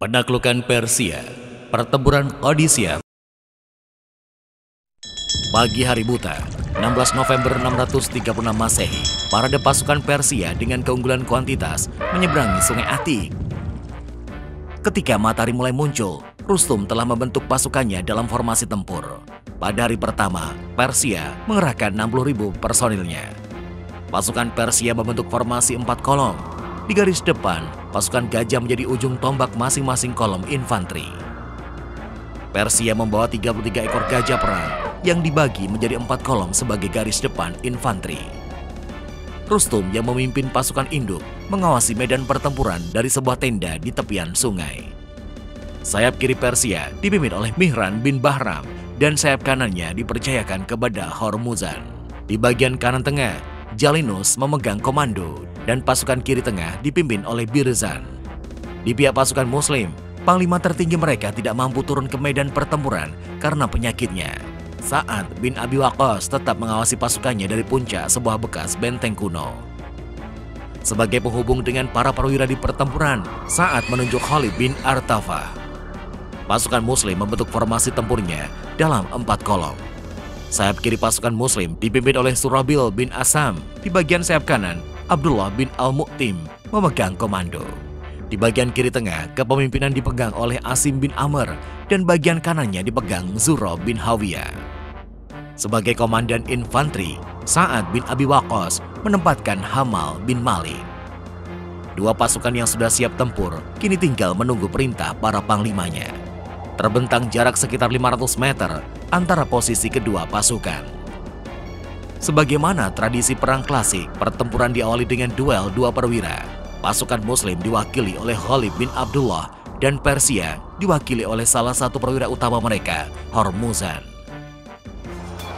Penaklukan Persia, pertempuran Qadisiyah. Pagi hari buta, 16 November 636 Masehi, parade pasukan Persia dengan keunggulan kuantitas menyeberangi Sungai Atik. Ketika matahari mulai muncul, Rustum telah membentuk pasukannya dalam formasi tempur. Pada hari pertama, Persia mengerahkan 60.000 personilnya. Pasukan Persia membentuk formasi 4 kolom. Di garis depan, pasukan gajah menjadi ujung tombak masing-masing kolom infanteri. Persia membawa 33 ekor gajah perang yang dibagi menjadi 4 kolom sebagai garis depan infanteri. Rustum yang memimpin pasukan induk mengawasi medan pertempuran dari sebuah tenda di tepian sungai. Sayap kiri Persia dipimpin oleh Mihran bin Bahram dan sayap kanannya dipercayakan kepada Hormuzan. Di bagian kanan tengah, Jalinus memegang komando dan pasukan kiri tengah dipimpin oleh Birzan. Di pihak pasukan Muslim, panglima tertinggi mereka tidak mampu turun ke medan pertempuran karena penyakitnya. Sa'ad bin Abi Waqqas tetap mengawasi pasukannya dari puncak sebuah bekas benteng kuno. Sebagai penghubung dengan para perwira di pertempuran, Sa'ad menunjuk Khalid bin Artafah. Pasukan Muslim membentuk formasi tempurnya dalam 4 kolom. Sayap kiri pasukan Muslim dipimpin oleh Surabil bin Asam. Di bagian sayap kanan, Abdullah bin Al-Mu'tim memegang komando. Di bagian kiri tengah, kepemimpinan dipegang oleh Asim bin Amr dan bagian kanannya dipegang Zuro bin Hawiyah. Sebagai komandan infanteri, Sa'ad bin Abi Waqqas menempatkan Hamal bin Malik. Dua pasukan yang sudah siap tempur kini tinggal menunggu perintah para panglimanya. Terbentang jarak sekitar 500 meter antara posisi kedua pasukan. Sebagaimana tradisi perang klasik, pertempuran diawali dengan duel dua perwira. Pasukan Muslim diwakili oleh Khalid bin Abdullah dan Persia diwakili oleh salah satu perwira utama mereka, Hormuzan.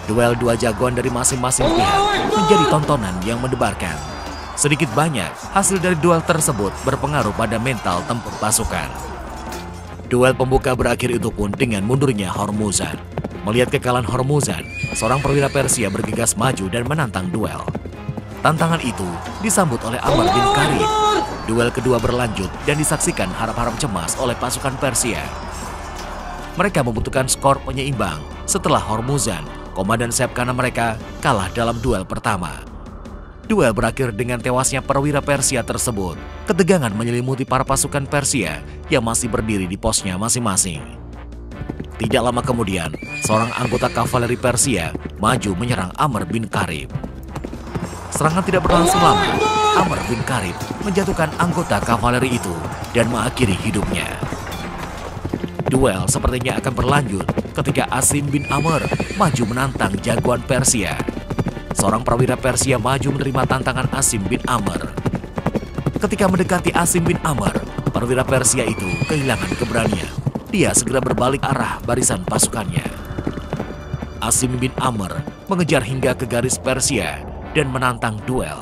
Duel dua jagoan dari masing-masing pihak menjadi tontonan yang mendebarkan. Sedikit banyak, hasil dari duel tersebut berpengaruh pada mental tempur pasukan. Duel pembuka berakhir itu pun dengan mundurnya Hormuzan. Melihat kekalahan Hormuzan, seorang perwira Persia bergegas maju dan menantang duel. Tantangan itu disambut oleh Amr bin Karib. Duel kedua berlanjut dan disaksikan harap-harap cemas oleh pasukan Persia. Mereka membutuhkan skor penyeimbang setelah Hormuzan, komandan sayap kanan mereka, kalah dalam duel pertama. Duel berakhir dengan tewasnya perwira Persia tersebut. Ketegangan menyelimuti para pasukan Persia yang masih berdiri di posnya masing-masing. Tidak lama kemudian, seorang anggota kavaleri Persia maju menyerang Amr bin Karib. Serangan tidak berlangsung lama. Amr bin Karib menjatuhkan anggota kavaleri itu dan mengakhiri hidupnya. Duel sepertinya akan berlanjut ketika Asim bin Amr maju menantang jagoan Persia. Seorang perwira Persia maju menerima tantangan Asim bin Amr. Ketika mendekati Asim bin Amr, perwira Persia itu kehilangan keberanian. Dia segera berbalik arah barisan pasukannya. Asim bin Amr mengejar hingga ke garis Persia dan menantang duel.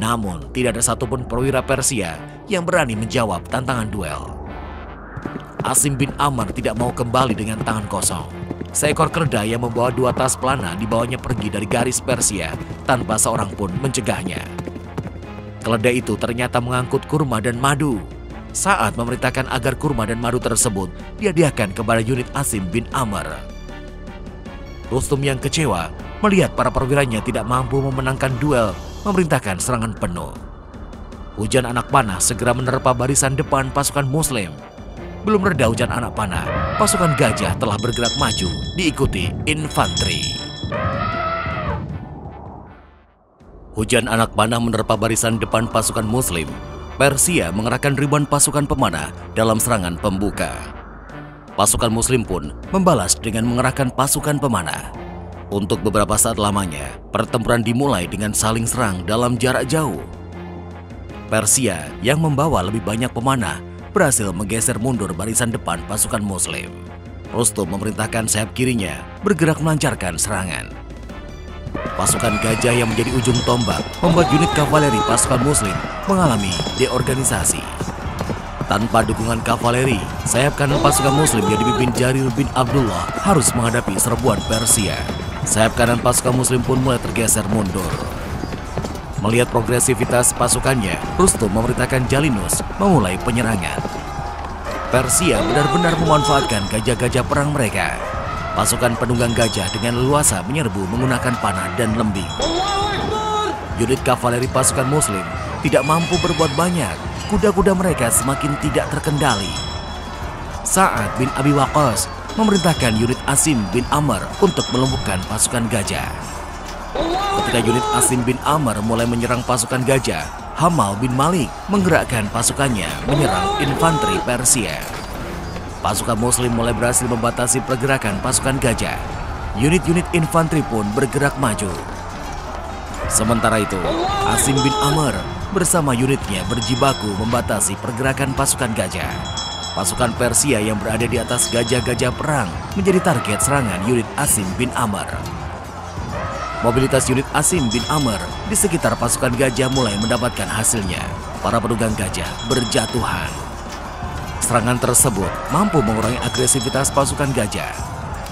Namun tidak ada satupun perwira Persia yang berani menjawab tantangan duel. Asim bin Amr tidak mau kembali dengan tangan kosong. Seekor keledai yang membawa 2 tas pelana dibawanya pergi dari garis Persia tanpa seorang pun mencegahnya. Keledai itu ternyata mengangkut kurma dan madu. Saat memerintahkan agar kurma dan madu tersebut dihadiahkan kepada unit Asim bin Amr. Rustum yang kecewa melihat para perwiranya tidak mampu memenangkan duel, memerintahkan serangan penuh. Hujan anak panah segera menerpa barisan depan pasukan Muslim. Belum reda hujan anak panah, pasukan gajah telah bergerak maju diikuti infanteri. Hujan anak panah menerpa barisan depan pasukan Muslim. Persia mengerahkan ribuan pasukan pemanah dalam serangan pembuka. Pasukan Muslim pun membalas dengan mengerahkan pasukan pemanah. Untuk beberapa saat lamanya, pertempuran dimulai dengan saling serang dalam jarak jauh. Persia yang membawa lebih banyak pemanah berhasil menggeser mundur barisan depan pasukan Muslim. Rustum memerintahkan sayap kirinya bergerak melancarkan serangan. Pasukan gajah yang menjadi ujung tombak membuat unit kavaleri pasukan Muslim mengalami deorganisasi. Tanpa dukungan kavaleri, sayap kanan pasukan Muslim yang dipimpin Jarir bin Abdullah harus menghadapi serbuan Persia. Sayap kanan pasukan Muslim pun mulai tergeser mundur. Melihat progresivitas pasukannya, Rustum memerintahkan Jalinus memulai penyerangan. Persia benar-benar memanfaatkan gajah-gajah perang mereka. Pasukan penunggang gajah dengan leluasa menyerbu menggunakan panah dan lembing. Unit kavaleri pasukan Muslim tidak mampu berbuat banyak. Kuda-kuda mereka semakin tidak terkendali. Sa'ad bin Abi Waqqas memerintahkan unit Asim bin Amr untuk melumpuhkan pasukan gajah. Ketika unit Asim bin Amr mulai menyerang pasukan gajah, Hamal bin Malik menggerakkan pasukannya menyerang infanteri Persia. Pasukan Muslim mulai berhasil membatasi pergerakan pasukan gajah. Unit-unit infanteri pun bergerak maju. Sementara itu, Asim bin Amr bersama unitnya berjibaku membatasi pergerakan pasukan gajah. Pasukan Persia yang berada di atas gajah-gajah perang menjadi target serangan unit Asim bin Amr. Mobilitas unit Asim bin Amr di sekitar pasukan gajah mulai mendapatkan hasilnya. Para penunggang gajah berjatuhan. Serangan tersebut mampu mengurangi agresivitas pasukan gajah.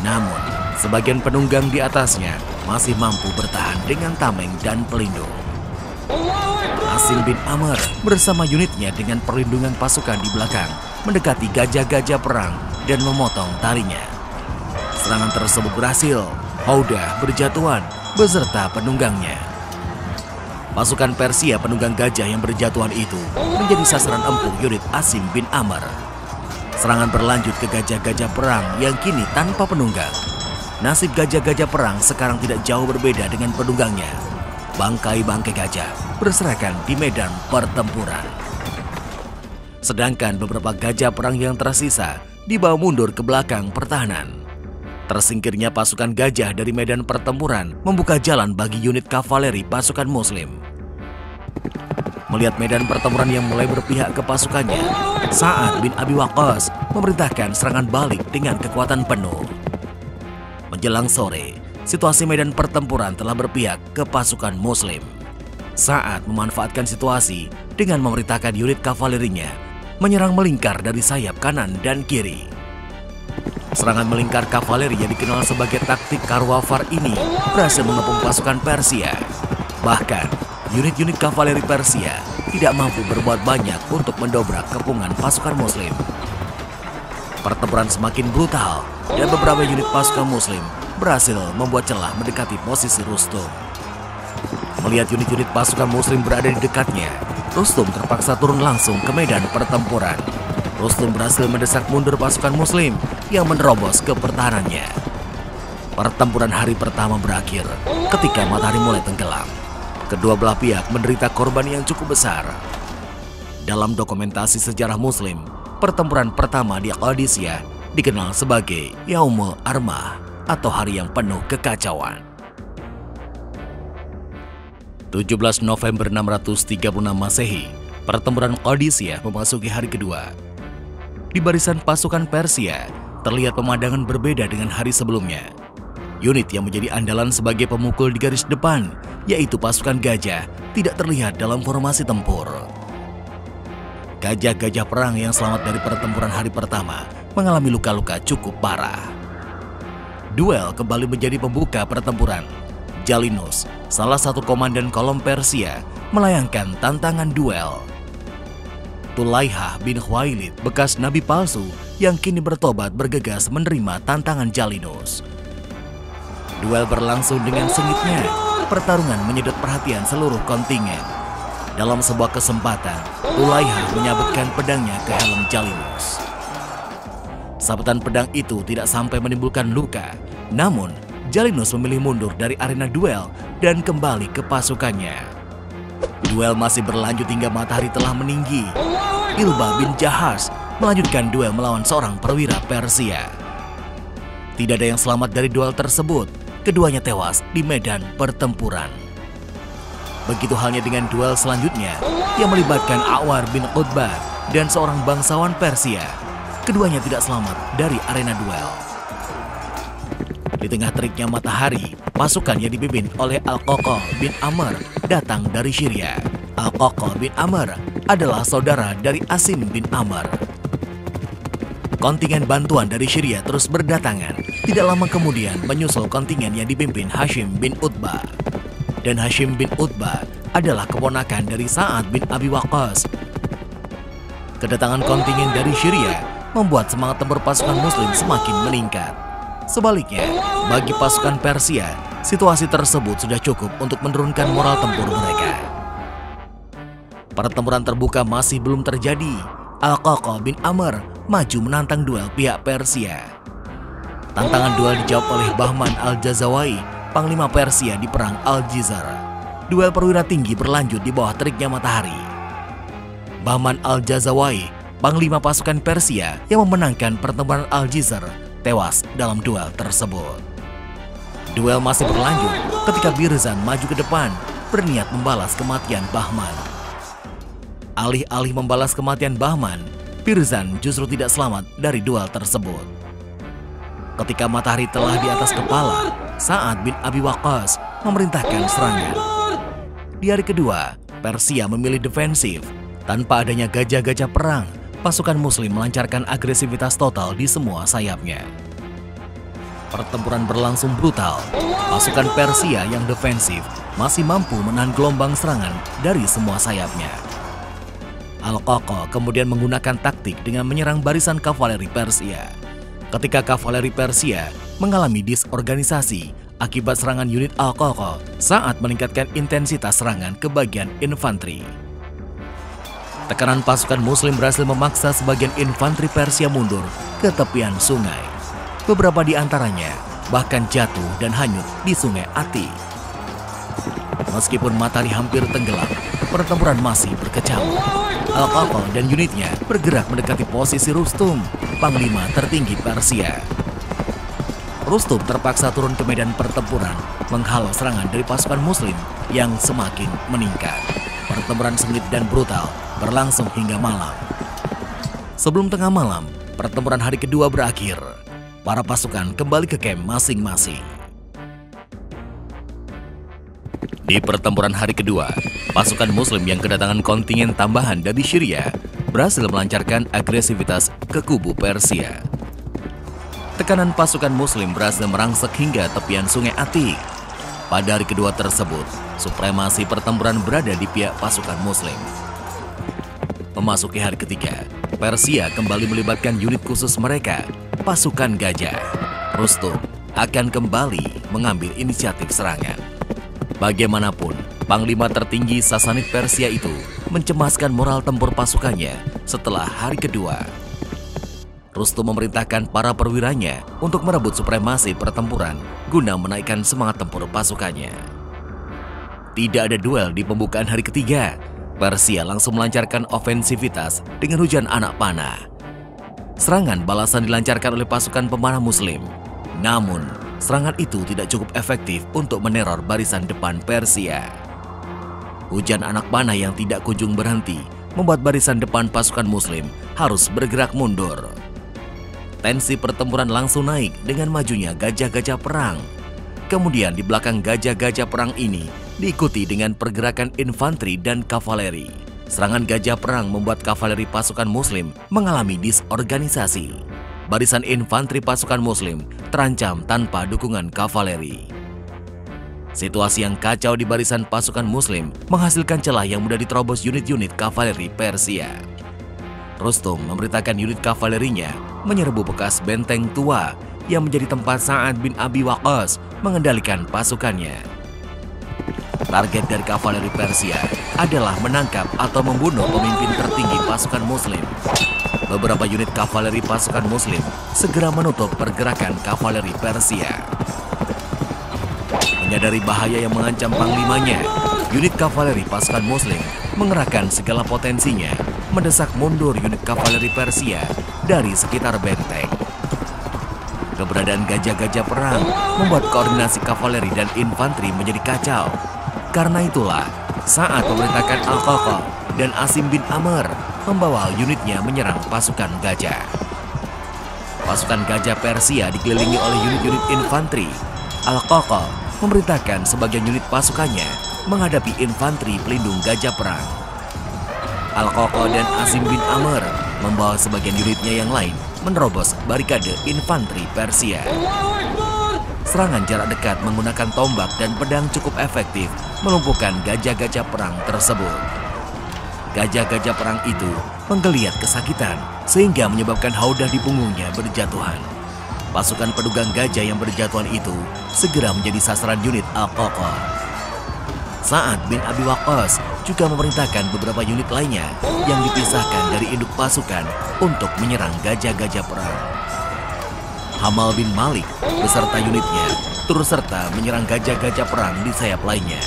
Namun, sebagian penunggang di atasnya masih mampu bertahan dengan tameng dan pelindung. Asim bin Amr bersama unitnya dengan perlindungan pasukan di belakang mendekati gajah-gajah perang dan memotong talinya. Serangan tersebut berhasil. Haudah berjatuhan beserta penunggangnya. Pasukan Persia penunggang gajah yang berjatuhan itu menjadi sasaran empuk unit Asim bin Amr. Serangan berlanjut ke gajah-gajah perang yang kini tanpa penunggang. Nasib gajah-gajah perang sekarang tidak jauh berbeda dengan penunggangnya. Bangkai-bangkai gajah berserakan di medan pertempuran. Sedangkan beberapa gajah perang yang tersisa dibawa mundur ke belakang pertahanan. Tersingkirnya pasukan gajah dari medan pertempuran membuka jalan bagi unit kavaleri pasukan Muslim. Melihat medan pertempuran yang mulai berpihak ke pasukannya, Sa'ad bin Abi Waqqas memerintahkan serangan balik dengan kekuatan penuh. Menjelang sore, situasi medan pertempuran telah berpihak ke pasukan Muslim. Sa'ad memanfaatkan situasi dengan memerintahkan unit kavalerinya menyerang melingkar dari sayap kanan dan kiri. Serangan melingkar kavaleri yang dikenal sebagai taktik Karwafar ini berhasil mengepung pasukan Persia. Bahkan, unit-unit kavaleri Persia tidak mampu berbuat banyak untuk mendobrak kepungan pasukan Muslim. Pertempuran semakin brutal dan beberapa unit pasukan Muslim berhasil membuat celah mendekati posisi Rustum. Melihat unit-unit pasukan Muslim berada di dekatnya, Rustum terpaksa turun langsung ke medan pertempuran. Rustum berhasil mendesak mundur pasukan Muslim yang menerobos ke pertahanannya. Pertempuran hari pertama berakhir ketika matahari mulai tenggelam. Kedua belah pihak menderita korban yang cukup besar. Dalam dokumentasi sejarah Muslim, pertempuran pertama di Qadisiyah dikenal sebagai Yaumul Armah atau hari yang penuh kekacauan. 17 November 636 Masehi, pertempuran Qadisiyah memasuki hari kedua. Di barisan pasukan Persia, terlihat pemandangan berbeda dengan hari sebelumnya. Unit yang menjadi andalan sebagai pemukul di garis depan, yaitu pasukan gajah, tidak terlihat dalam formasi tempur. Gajah-gajah perang yang selamat dari pertempuran hari pertama mengalami luka-luka cukup parah. Duel kembali menjadi pembuka pertempuran. Jalinus, salah satu komandan kolom Persia, melayangkan tantangan duel. Tulaihah bin Khuwailid, bekas nabi palsu yang kini bertobat, bergegas menerima tantangan Jalinus. Duel berlangsung dengan sengitnya. Pertarungan menyedot perhatian seluruh kontingen. Dalam sebuah kesempatan, Tulaihah menyabetkan pedangnya ke helm Jalinus. Sabetan pedang itu tidak sampai menimbulkan luka, namun Jalinus memilih mundur dari arena duel dan kembali ke pasukannya. Duel masih berlanjut hingga matahari telah meninggi. Ilba bin Jahaz melanjutkan duel melawan seorang perwira Persia. Tidak ada yang selamat dari duel tersebut. Keduanya tewas di medan pertempuran. Begitu halnya dengan duel selanjutnya yang melibatkan Awar bin Utbah dan seorang bangsawan Persia. Keduanya tidak selamat dari arena duel. Di tengah teriknya matahari, pasukan yang dipimpin oleh Al-Qoqoh bin Amr datang dari Syria. Al-Qoqoh bin Amr adalah saudara dari Asim bin Amr. Kontingen bantuan dari Syria terus berdatangan. Tidak lama kemudian menyusul kontingen yang dipimpin Hashim bin Utbah. Dan Hashim bin Utbah adalah keponakan dari Sa'ad bin Abi Waqqas. Kedatangan kontingen dari Syria membuat semangat tempur pasukan Muslim semakin meningkat. Sebaliknya, bagi pasukan Persia, situasi tersebut sudah cukup untuk menurunkan moral tempur mereka. Pertempuran terbuka masih belum terjadi. Al-Qaqah bin Amr maju menantang duel pihak Persia. Tantangan duel dijawab oleh Bahman Al-Jazawai, panglima Persia di perang Al-Jizar. Duel perwira tinggi berlanjut di bawah teriknya matahari. Bahman Al-Jazawai, panglima pasukan Persia yang memenangkan pertempuran Al-Jizar, tewas dalam duel tersebut. Duel masih berlanjut ketika Birzan maju ke depan, berniat membalas kematian Bahman. Alih-alih membalas kematian Bahman, Birzan justru tidak selamat dari duel tersebut. Ketika matahari telah di atas kepala, Sa'ad bin Abi Waqqas memerintahkan serangan. Di hari kedua, Persia memilih defensif. Tanpa adanya gajah-gajah perang, pasukan Muslim melancarkan agresivitas total di semua sayapnya. Pertempuran berlangsung brutal. Pasukan Persia yang defensif masih mampu menahan gelombang serangan dari semua sayapnya. Al-Qaqah kemudian menggunakan taktik dengan menyerang barisan kavaleri Persia. Ketika kavaleri Persia mengalami disorganisasi akibat serangan unit Al-Qaqah, saat meningkatkan intensitas serangan ke bagian infanteri. Tekanan pasukan Muslim berhasil memaksa sebagian infanteri Persia mundur ke tepian sungai. Beberapa di antaranya bahkan jatuh dan hanyut di sungai Ati. Meskipun matahari hampir tenggelam, pertempuran masih berkecamuk. Al-Qaqah dan unitnya bergerak mendekati posisi Rustum, panglima tertinggi Persia. Rustum terpaksa turun ke medan pertempuran, menghalau serangan dari pasukan Muslim yang semakin meningkat. Pertempuran sengit dan brutal berlangsung hingga malam. Sebelum tengah malam, pertempuran hari kedua berakhir. Para pasukan kembali ke kamp masing-masing. Di pertempuran hari kedua, pasukan Muslim yang kedatangan kontingen tambahan dari Syria berhasil melancarkan agresivitas ke kubu Persia. Tekanan pasukan Muslim berhasil merangsek hingga tepian sungai Atik. Pada hari kedua tersebut, supremasi pertempuran berada di pihak pasukan Muslim. Memasuki hari ketiga, Persia kembali melibatkan unit khusus mereka, pasukan gajah. Rustum akan kembali mengambil inisiatif serangan. Bagaimanapun, panglima tertinggi Sasanid Persia itu mencemaskan moral tempur pasukannya setelah hari kedua. Rustum memerintahkan para perwiranya untuk merebut supremasi pertempuran guna menaikkan semangat tempur pasukannya. Tidak ada duel di pembukaan hari ketiga. Persia langsung melancarkan ofensivitas dengan hujan anak panah. Serangan balasan dilancarkan oleh pasukan pemanah Muslim. Namun, serangan itu tidak cukup efektif untuk meneror barisan depan Persia. Hujan anak panah yang tidak kunjung berhenti membuat barisan depan pasukan Muslim harus bergerak mundur. Tensi pertempuran langsung naik dengan majunya gajah-gajah perang. Kemudian di belakang gajah-gajah perang ini diikuti dengan pergerakan infanteri dan kavaleri. Serangan gajah perang membuat kavaleri pasukan Muslim mengalami disorganisasi. Barisan infanteri pasukan Muslim terancam tanpa dukungan kavaleri. Situasi yang kacau di barisan pasukan Muslim menghasilkan celah yang mudah diterobos unit-unit kavaleri Persia. Rustum memerintahkan unit kavalerinya menyerbu bekas benteng tua yang menjadi tempat Sa'ad bin Abi Waqqas mengendalikan pasukannya. Target dari kavaleri Persia adalah menangkap atau membunuh pemimpin tertinggi pasukan Muslim. Beberapa unit kavaleri pasukan Muslim segera menutup pergerakan kavaleri Persia. Menyadari bahaya yang mengancam panglimanya, unit kavaleri pasukan Muslim mengerahkan segala potensinya mendesak mundur unit kavaleri Persia dari sekitar benteng. Keberadaan gajah-gajah perang membuat koordinasi kavaleri dan infanteri menjadi kacau. Karena itulah, saat memerintahkan Al-Qaqah dan Asim bin Amr membawa unitnya menyerang pasukan gajah. Pasukan gajah Persia dikelilingi oleh unit-unit infanteri. Al-Qaqah memerintahkan sebagian unit pasukannya menghadapi infanteri pelindung gajah perang. Al-Qaqah dan Asim bin Amr membawa sebagian unitnya yang lain menerobos barikade infanteri Persia. Serangan jarak dekat menggunakan tombak dan pedang cukup efektif melumpuhkan gajah-gajah perang tersebut. Gajah-gajah perang itu menggeliat kesakitan sehingga menyebabkan haudah di punggungnya berjatuhan. Pasukan pedagang gajah yang berjatuhan itu segera menjadi sasaran unit Al-Qaqa. Sa'ad bin Abi Waqqas juga memerintahkan beberapa unit lainnya yang dipisahkan dari induk pasukan untuk menyerang gajah-gajah perang. Hamal bin Malik beserta unitnya turut serta menyerang gajah-gajah perang di sayap lainnya.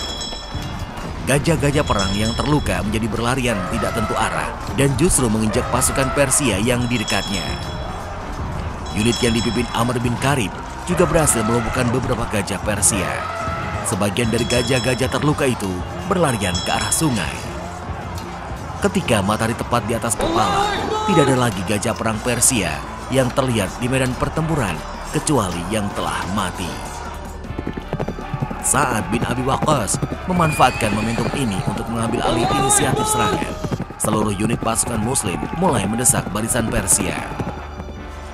Gajah-gajah perang yang terluka menjadi berlarian tidak tentu arah dan justru menginjak pasukan Persia yang di dekatnya. Unit yang dipimpin Amr bin Karib juga berhasil melumpuhkan beberapa gajah Persia. Sebagian dari gajah-gajah terluka itu berlarian ke arah sungai. Ketika matahari tepat di atas kepala, tidak ada lagi gajah perang Persia yang terlihat di medan pertempuran kecuali yang telah mati. Sa'ad bin Abi Waqqas memanfaatkan momentum ini untuk mengambil alih inisiatif serangan. Seluruh unit pasukan Muslim mulai mendesak barisan Persia.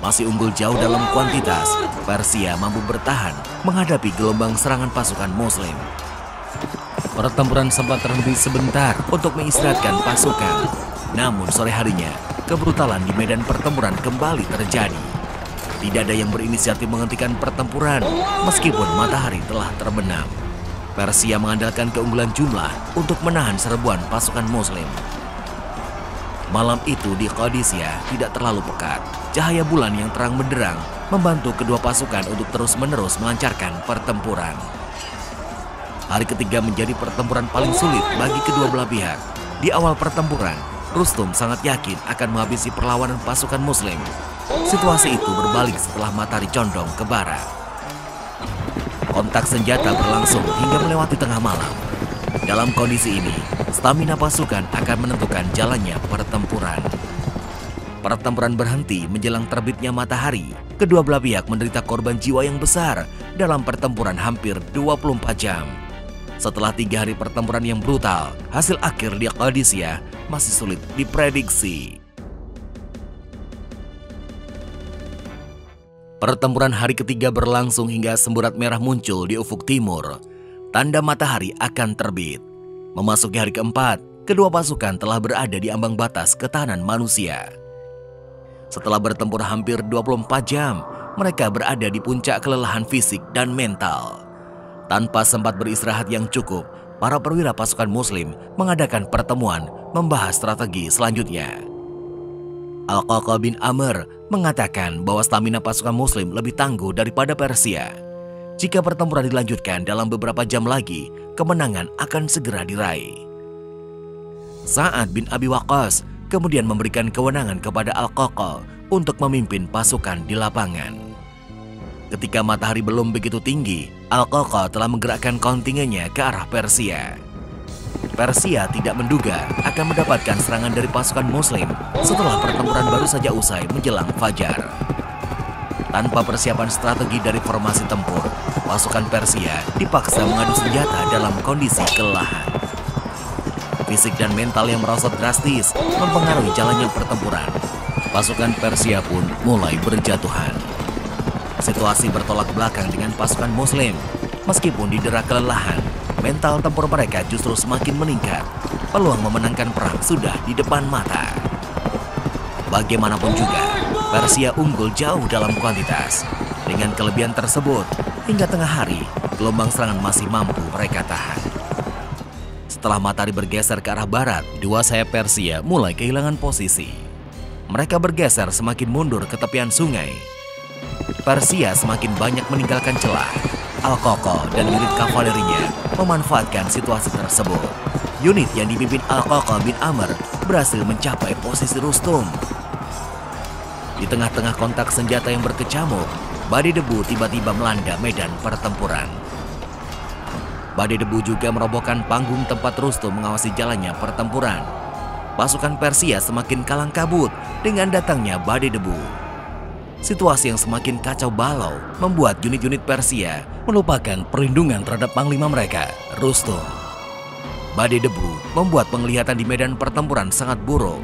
Masih unggul jauh dalam kuantitas, Persia mampu bertahan menghadapi gelombang serangan pasukan Muslim. Pertempuran sempat terhenti sebentar untuk mengistirahatkan pasukan. Namun sore harinya, kebrutalan di medan pertempuran kembali terjadi. Tidak ada yang berinisiatif menghentikan pertempuran meskipun matahari telah terbenam. Persia mengandalkan keunggulan jumlah untuk menahan serbuan pasukan Muslim. Malam itu di Qadisiyah tidak terlalu pekat. Cahaya bulan yang terang benderang membantu kedua pasukan untuk terus-menerus melancarkan pertempuran. Hari ketiga menjadi pertempuran paling sulit bagi kedua belah pihak. Di awal pertempuran, Rustum sangat yakin akan menghabisi perlawanan pasukan Muslim. Situasi itu berbalik setelah matahari condong ke barat. Kontak senjata berlangsung hingga melewati tengah malam. Dalam kondisi ini, stamina pasukan akan menentukan jalannya pertempuran. Pertempuran berhenti menjelang terbitnya matahari. Kedua belah pihak menderita korban jiwa yang besar dalam pertempuran hampir 24 jam. Setelah 3 hari pertempuran yang brutal, hasil akhir di Qadisiyah masih sulit diprediksi. Pertempuran hari ketiga berlangsung hingga semburat merah muncul di ufuk timur. Tanda matahari akan terbit. Memasuki hari keempat, kedua pasukan telah berada di ambang batas ketahanan manusia. Setelah bertempur hampir 24 jam, mereka berada di puncak kelelahan fisik dan mental. Tanpa sempat beristirahat yang cukup, para perwira pasukan Muslim mengadakan pertemuan membahas strategi selanjutnya. Al-Qaqa bin Amr mengatakan bahwa stamina pasukan Muslim lebih tangguh daripada Persia. Jika pertempuran dilanjutkan dalam beberapa jam lagi, kemenangan akan segera diraih. Sa'ad bin Abi Waqqas kemudian memberikan kewenangan kepada Al-Qaqa untuk memimpin pasukan di lapangan. Ketika matahari belum begitu tinggi, Al-Qaqa telah menggerakkan kontingennya ke arah Persia. Persia tidak menduga akan mendapatkan serangan dari pasukan Muslim setelah pertempuran baru saja usai menjelang fajar. Tanpa persiapan strategi dari formasi tempur, pasukan Persia dipaksa mengadu senjata dalam kondisi kelelahan. Fisik dan mental yang merosot drastis mempengaruhi jalannya pertempuran. Pasukan Persia pun mulai berjatuhan. Situasi bertolak belakang dengan pasukan Muslim. Meskipun didera kelelahan, mental tempur mereka justru semakin meningkat. Peluang memenangkan perang sudah di depan mata. Bagaimanapun juga, Persia unggul jauh dalam kuantitas. Dengan kelebihan tersebut, hingga tengah hari, gelombang serangan masih mampu mereka tahan. Setelah matahari bergeser ke arah barat, dua sayap Persia mulai kehilangan posisi. Mereka bergeser semakin mundur ke tepian sungai. Persia semakin banyak meninggalkan celah. Al-Qaqa dan unit kavalerinya memanfaatkan situasi tersebut. Unit yang dipimpin Al-Qaqa bin Amr berhasil mencapai posisi Rustum. Di tengah-tengah kontak senjata yang berkecamuk, badai debu tiba-tiba melanda medan pertempuran. Badai debu juga merobohkan panggung tempat Rustum mengawasi jalannya pertempuran. Pasukan Persia semakin kalang kabut dengan datangnya badai debu. Situasi yang semakin kacau balau membuat unit-unit Persia melupakan perlindungan terhadap panglima mereka, Rustum. Badai debu membuat penglihatan di medan pertempuran sangat buruk.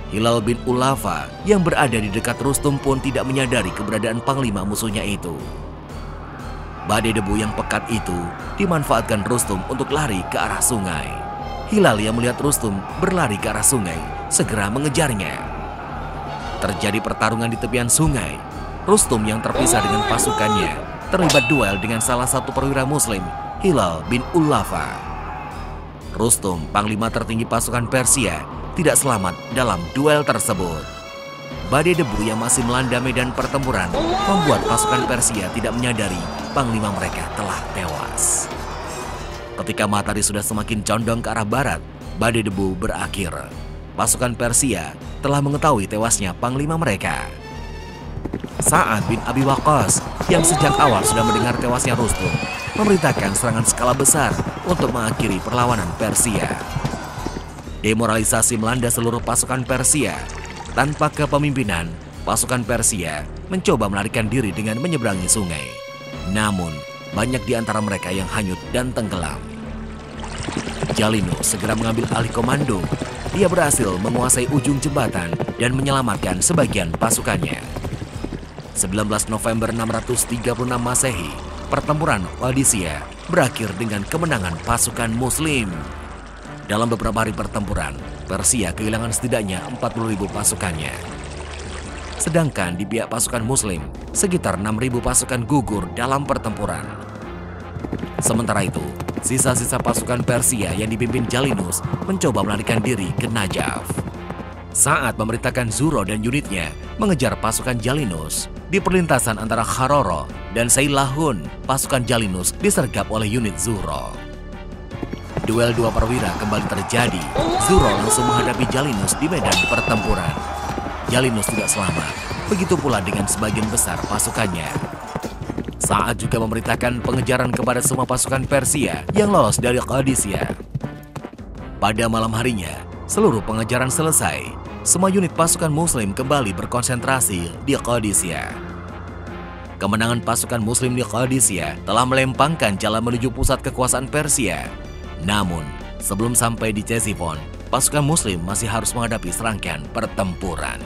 Hilal bin Ulafa yang berada di dekat Rustum pun tidak menyadari keberadaan panglima musuhnya itu. Badai debu yang pekat itu dimanfaatkan Rustum untuk lari ke arah sungai. Hilal yang melihat Rustum berlari ke arah sungai segera mengejarnya. Terjadi pertarungan di tepian sungai. Rustum yang terpisah dengan pasukannya terlibat duel dengan salah satu perwira Muslim, Hilal bin Ulafa. Rustum, panglima tertinggi pasukan Persia, tidak selamat dalam duel tersebut. Badai debu yang masih melanda medan pertempuran membuat pasukan Persia tidak menyadari panglima mereka telah tewas. Ketika matahari sudah semakin condong ke arah barat, badai debu berakhir. Pasukan Persia telah mengetahui tewasnya panglima mereka. Sa'ad bin Abi Waqqas yang sejak awal sudah mendengar tewasnya Rustum memerintahkan serangan skala besar untuk mengakhiri perlawanan Persia. Demoralisasi melanda seluruh pasukan Persia. Tanpa kepemimpinan, pasukan Persia mencoba melarikan diri dengan menyeberangi sungai. Namun, banyak di antara mereka yang hanyut dan tenggelam. Jalinus segera mengambil alih komando. Dia berhasil menguasai ujung jembatan dan menyelamatkan sebagian pasukannya. 19 November 636 Masehi, pertempuran Qadisiyah berakhir dengan kemenangan pasukan Muslim. Dalam beberapa hari pertempuran, Persia kehilangan setidaknya 40.000 pasukannya. Sedangkan di pihak pasukan Muslim, sekitar 6.000 pasukan gugur dalam pertempuran. Sementara itu, sisa-sisa pasukan Persia yang dipimpin Jalinus mencoba melarikan diri ke Najaf. Saat memerintahkan Zuro dan unitnya mengejar pasukan Jalinus, di perlintasan antara Kharoro dan Sailahun, pasukan Jalinus disergap oleh unit Zuro. Duel dua perwira kembali terjadi. Zuro langsung menghadapi Jalinus di medan pertempuran. Jalinus tidak selamat, begitu pula dengan sebagian besar pasukannya. Saat juga memerintahkan pengejaran kepada semua pasukan Persia yang lolos dari Qadisiyah. Pada malam harinya, seluruh pengejaran selesai. Semua unit pasukan Muslim kembali berkonsentrasi di Qadisiyah. Kemenangan pasukan Muslim di Qadisiyah telah melempangkan jalan menuju pusat kekuasaan Persia. Namun, sebelum sampai di Ctesiphon, pasukan Muslim masih harus menghadapi serangkaian pertempuran.